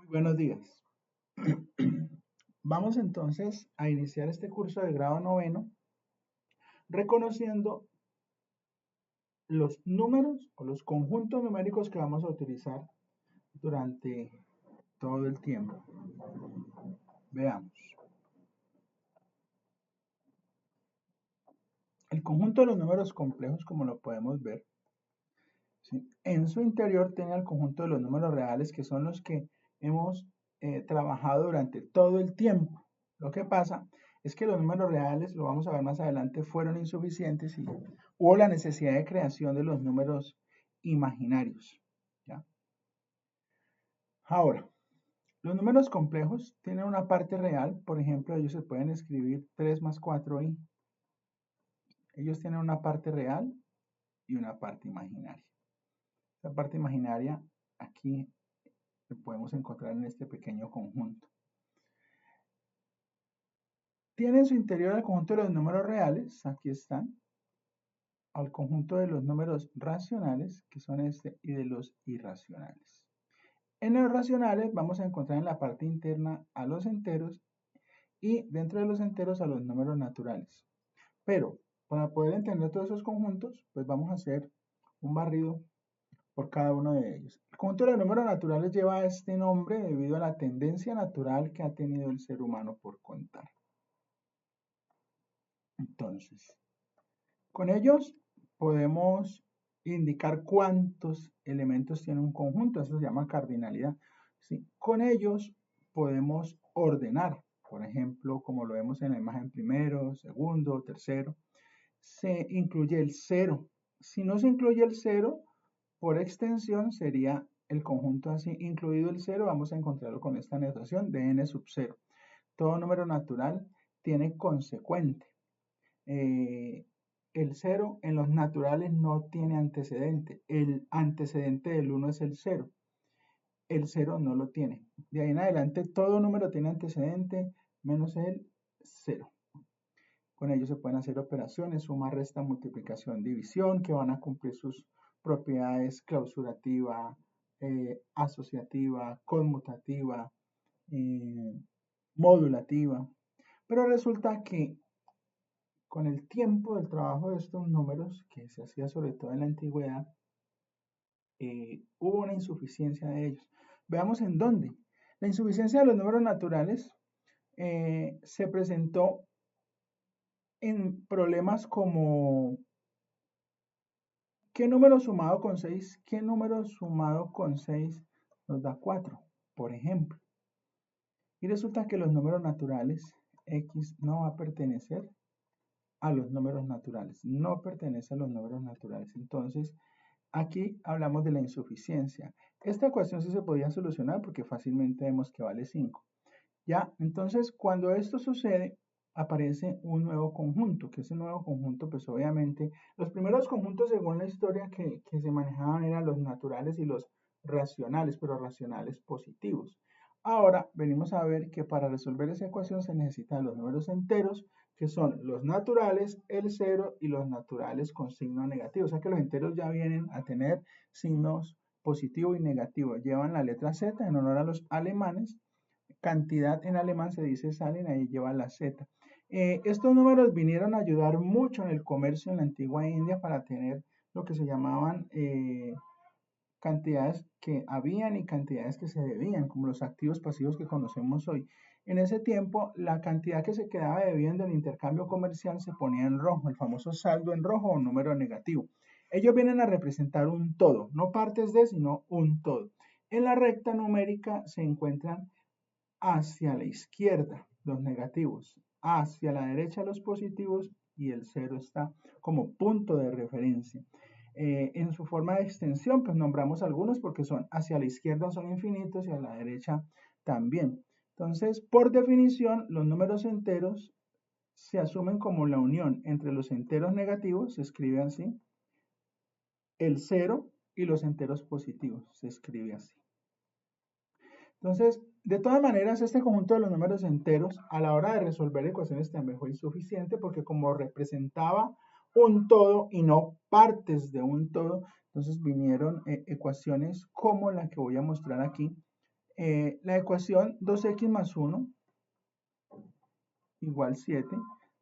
Buenos días. Vamos entonces a iniciar este curso de grado noveno reconociendo los números o los conjuntos numéricos que vamos a utilizar durante todo el tiempo. Veamos. El conjunto de los números complejos, como lo podemos ver, ¿sí? En su interior tiene el conjunto de los números reales, que son los que hemos trabajado durante todo el tiempo. Lo que pasa es que los números reales, lo vamos a ver más adelante, fueron insuficientes y hubo la necesidad de creación de los números imaginarios. ¿Ya? Ahora, los números complejos tienen una parte real, por ejemplo, ellos se pueden escribir 3 más 4i. Ellos tienen una parte real y una parte imaginaria. La parte imaginaria aquí lo podemos encontrar en este pequeño conjunto. Tiene en su interior el conjunto de los números reales, aquí están, al conjunto de los números racionales, que son este, y de los irracionales. En los racionales vamos a encontrar en la parte interna a los enteros y dentro de los enteros a los números naturales. Pero para poder entender todos esos conjuntos, pues vamos a hacer un barrido por cada uno de ellos. El conjunto de los números naturales lleva este nombre debido a la tendencia natural que ha tenido el ser humano por contar. Entonces, con ellos podemos indicar cuántos elementos tiene un conjunto, eso se llama cardinalidad. ¿Sí? Con ellos podemos ordenar, por ejemplo, como lo vemos en la imagen primero, segundo, tercero, se incluye el cero. Si no se incluye el cero, por extensión sería el conjunto así, incluido el cero, vamos a encontrarlo con esta notación de n sub 0. Todo número natural tiene consecuente. El 0 en los naturales no tiene antecedente. El antecedente del 1 es el 0. El 0 no lo tiene. De ahí en adelante todo número tiene antecedente menos el 0. Con ello se pueden hacer operaciones, suma, resta, multiplicación, división, que van a cumplir sus propiedades clausurativa, asociativa, conmutativa, modulativa. Pero resulta que con el tiempo del trabajo de estos números, que se hacía sobre todo en la antigüedad, hubo una insuficiencia de ellos. Veamos en dónde. La insuficiencia de los números naturales se presentó en problemas como ¿qué número sumado con 6? ¿Qué número sumado con 6 nos da 4? Por ejemplo. Y resulta que los números naturales, x no va a pertenecer a los números naturales, no pertenece a los números naturales. Entonces, aquí hablamos de la insuficiencia. Esta ecuación sí se podía solucionar porque fácilmente vemos que vale 5. ¿Ya? Entonces, cuando esto sucede, aparece un nuevo conjunto, que ese nuevo conjunto, pues obviamente, los primeros conjuntos según la historia que se manejaban eran los naturales y los racionales, pero racionales positivos. Ahora venimos a ver que para resolver esa ecuación se necesitan los números enteros, que son los naturales, el 0 y los naturales con signo negativo. O sea que los enteros ya vienen a tener signos positivo y negativo. Llevan la letra Z en honor a los alemanes. Cantidad en alemán se dice Zahlen, ahí lleva la Z. Estos números vinieron a ayudar mucho en el comercio en la antigua India para tener lo que se llamaban cantidades que habían y cantidades que se debían, como los activos pasivos que conocemos hoy. En ese tiempo, la cantidad que se quedaba debiendo en intercambio comercial se ponía en rojo, el famoso saldo en rojo o número negativo. Ellos vienen a representar un todo, no partes de, sino un todo. En la recta numérica se encuentran hacia la izquierda los negativos, hacia la derecha los positivos y el 0 está como punto de referencia. En su forma de extensión, pues nombramos algunos porque son hacia la izquierda son infinitos y a la derecha también. Entonces, por definición, los números enteros se asumen como la unión entre los enteros negativos, se escribe así, el 0 y los enteros positivos, se escribe así. Entonces, de todas maneras, este conjunto de los números enteros a la hora de resolver ecuaciones también fue insuficiente porque como representaba un todo y no partes de un todo, entonces vinieron ecuaciones como la que voy a mostrar aquí, la ecuación 2x más 1 igual 7,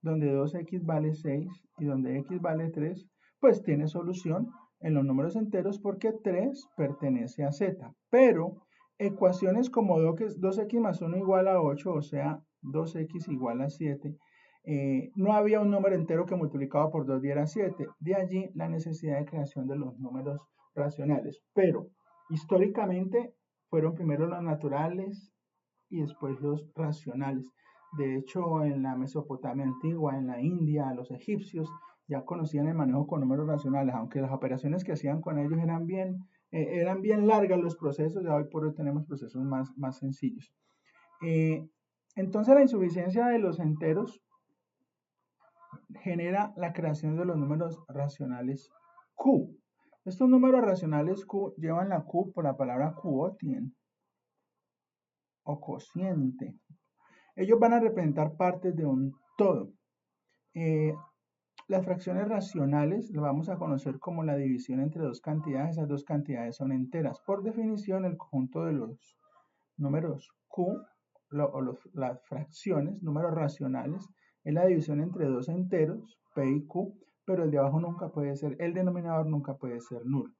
donde 2x vale 6 y donde x vale 3, pues tiene solución en los números enteros porque 3 pertenece a z. Pero ecuaciones como 2x más 1 igual a 8, o sea, 2x igual a 7, no había un número entero que multiplicado por 2 diera 7. De allí la necesidad de creación de los números racionales. Pero históricamente fueron primero los naturales y después los racionales. De hecho, en la Mesopotamia antigua, en la India, los egipcios ya conocían el manejo con números racionales, aunque las operaciones que hacían con ellos eran bien largas los procesos, ya hoy por hoy tenemos procesos más sencillos. Entonces la insuficiencia de los enteros genera la creación de los números racionales Q. Estos números racionales Q llevan la Q por la palabra quotient o cociente. Ellos van a representar partes de un todo. Las fracciones racionales las vamos a conocer como la división entre dos cantidades. Esas dos cantidades son enteras. Por definición, el conjunto de los números Q las fracciones, números racionales, es la división entre dos enteros, P y Q, pero el de abajo nunca puede ser, el denominador nunca puede ser nulo.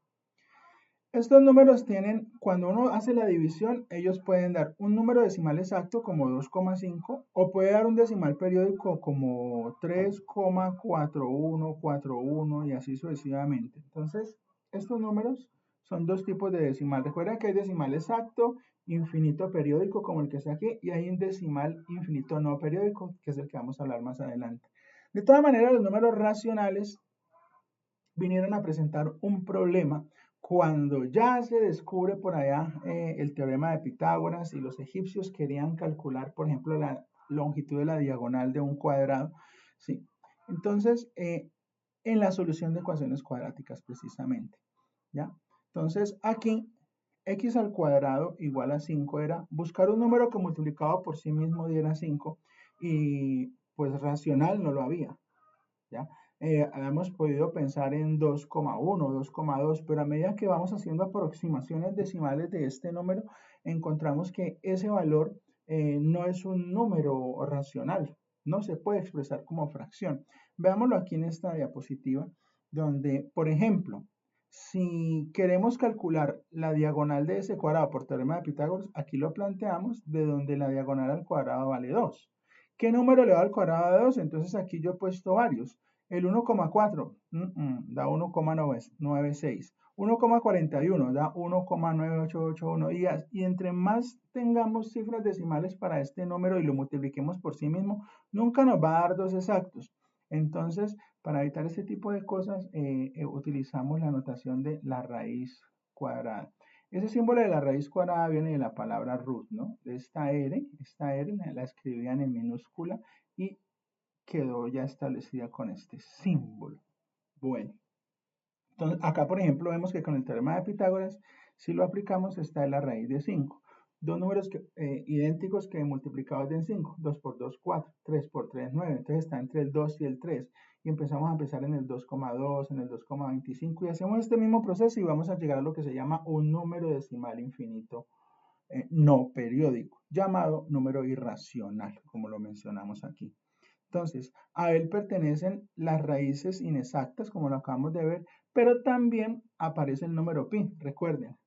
Estos números tienen, cuando uno hace la división, ellos pueden dar un número decimal exacto como 2,5 o puede dar un decimal periódico como 3,4141 y así sucesivamente. Entonces, estos números son dos tipos de decimal. Recuerda que hay decimal exacto, infinito periódico como el que está aquí y hay un decimal infinito no periódico que es el que vamos a hablar más adelante. De todas maneras, los números racionales vinieron a presentar un problema cuando ya se descubre por allá el teorema de Pitágoras y los egipcios querían calcular, por ejemplo, la longitud de la diagonal de un cuadrado. ¿Sí? Entonces, en la solución de ecuaciones cuadráticas precisamente. ¿Ya? Entonces, aquí x al cuadrado igual a 5 era buscar un número que multiplicado por sí mismo diera 5 y pues racional no lo había. ¿Ya? Hemos podido pensar en 2,1, 2,2, pero a medida que vamos haciendo aproximaciones decimales de este número, encontramos que ese valor no es un número racional, no se puede expresar como fracción. Veámoslo aquí en esta diapositiva, donde, por ejemplo, si queremos calcular la diagonal de ese cuadrado por teorema de Pitágoras, aquí lo planteamos de donde la diagonal al cuadrado vale 2. ¿Qué número le da al cuadrado de 2? Entonces aquí yo he puesto varios. El 1,4 da 1,96. 1,41 da 1,9881 y entre más tengamos cifras decimales para este número y lo multipliquemos por sí mismo, nunca nos va a dar dos exactos. Entonces, para evitar este tipo de cosas, utilizamos la notación de la raíz cuadrada. Ese símbolo de la raíz cuadrada viene de la palabra root, ¿no? Esta R la escribían en minúscula y quedó ya establecida con este símbolo. Bueno, entonces acá por ejemplo vemos que con el teorema de Pitágoras, si lo aplicamos, está en la raíz de 5. Dos números idénticos que multiplicados den 5. 2 por 2, 4. 3 por 3, 9. Entonces está entre el 2 y el 3. Y empezamos a empezar en el 2,2, en el 2,25 y hacemos este mismo proceso y vamos a llegar a lo que se llama un número decimal infinito no periódico, llamado número irracional, como lo mencionamos aquí. Entonces, a él pertenecen las raíces inexactas, como lo acabamos de ver, pero también aparece el número pi. Recuerden,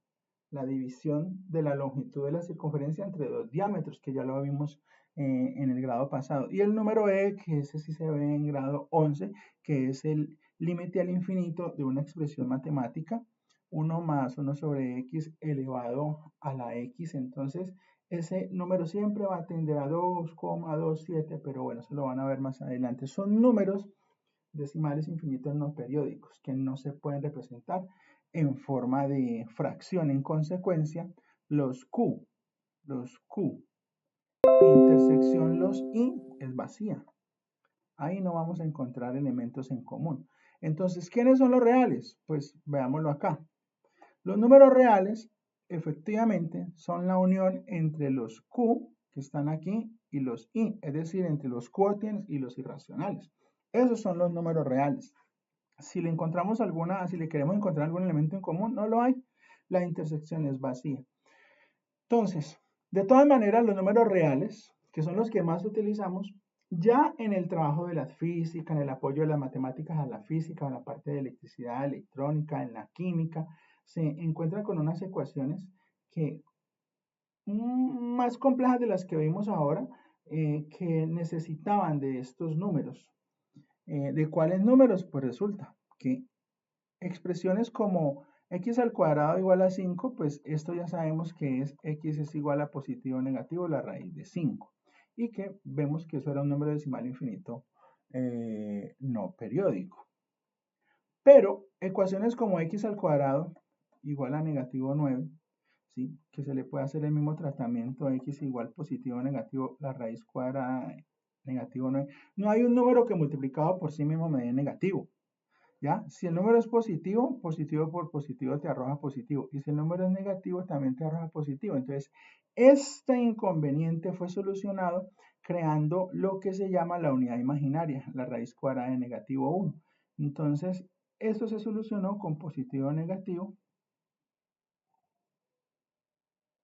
la división de la longitud de la circunferencia entre dos diámetros, que ya lo vimos en el grado pasado. Y el número e, que ese sí se ve en grado 11, que es el límite al infinito de una expresión matemática, 1 más 1 sobre x elevado a la x. Entonces, ese número siempre va a tender a 2,27, pero bueno, eso lo van a ver más adelante. Son números decimales infinitos no periódicos que no se pueden representar en forma de fracción. En consecuencia, los Q, intersección los I es vacía. Ahí no vamos a encontrar elementos en común. Entonces, ¿quiénes son los reales? Pues veámoslo acá. Los números reales, efectivamente, son la unión entre los Q, que están aquí, y los I, es decir, entre los quotients y los irracionales. Esos son los números reales. Si le queremos encontrar algún elemento en común, no lo hay. La intersección es vacía. Entonces, De todas maneras, los números reales, que son los que más utilizamos, ya en el trabajo de la física, en el apoyo de las matemáticas a la física, en la parte de electricidad, electrónica, en la química, se encuentran con unas ecuaciones que más complejas de las que vimos ahora, que necesitaban de estos números. ¿De cuáles números? Pues resulta que expresiones como x al cuadrado igual a 5, pues esto ya sabemos que es x es igual a positivo o negativo la raíz de 5. Y que vemos que eso era un número decimal infinito no periódico. Pero ecuaciones como x al cuadrado igual a negativo 9, ¿sí? Que se le puede hacer el mismo tratamiento a x igual positivo o negativo la raíz cuadrada de negativo 9. No hay un número que multiplicado por sí mismo me dé negativo. ¿Ya? Si el número es positivo, positivo por positivo te arroja positivo. Y si el número es negativo, también te arroja positivo. Entonces, este inconveniente fue solucionado creando lo que se llama la unidad imaginaria, la raíz cuadrada de negativo 1. Entonces, esto se solucionó con positivo o negativo,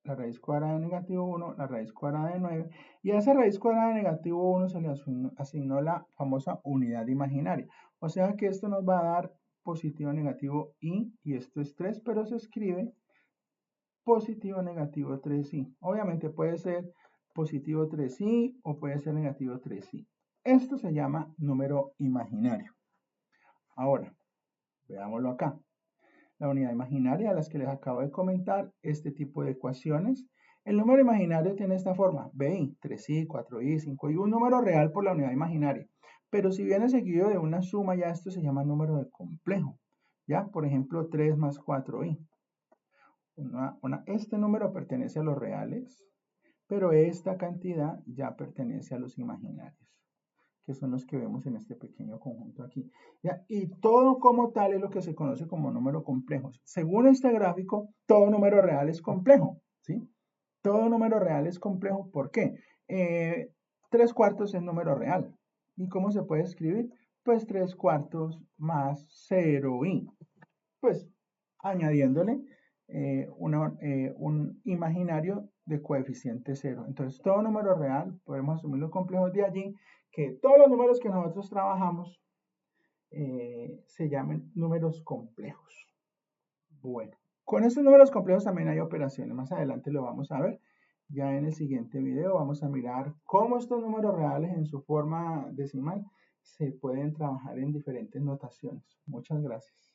la raíz cuadrada de negativo 1, la raíz cuadrada de 9, y a esa raíz cuadrada de negativo 1 se le asignó la famosa unidad imaginaria. O sea que esto nos va a dar positivo, negativo y esto es 3, pero se escribe positivo, negativo 3i. Obviamente puede ser positivo 3i o puede ser negativo 3i. Esto se llama número imaginario. Ahora, veámoslo acá. La unidad imaginaria a las que les acabo de comentar, este tipo de ecuaciones. El número imaginario tiene esta forma, bi, 3i, 4i, 5i, un número real por la unidad imaginaria. Pero si viene seguido de una suma, ya esto se llama número de complejo. ¿Ya? Por ejemplo, 3 más 4i. Este número pertenece a los reales, pero esta cantidad ya pertenece a los imaginarios, que son los que vemos en este pequeño conjunto aquí. ¿Ya? Y todo como tal es lo que se conoce como número complejo. Según este gráfico, todo número real es complejo, ¿sí? Todo número real es complejo. ¿Por qué? 3 cuartos es número real. ¿Y cómo se puede escribir? Pues 3 cuartos más 0i. Pues añadiéndole un imaginario de coeficiente 0. Entonces, todo número real, podemos asumir los complejos de allí, que todos los números que nosotros trabajamos se llamen números complejos. Bueno, con estos números complejos también hay operaciones. Más adelante lo vamos a ver. Ya en el siguiente video vamos a mirar cómo estos números reales en su forma decimal se pueden trabajar en diferentes notaciones. Muchas gracias.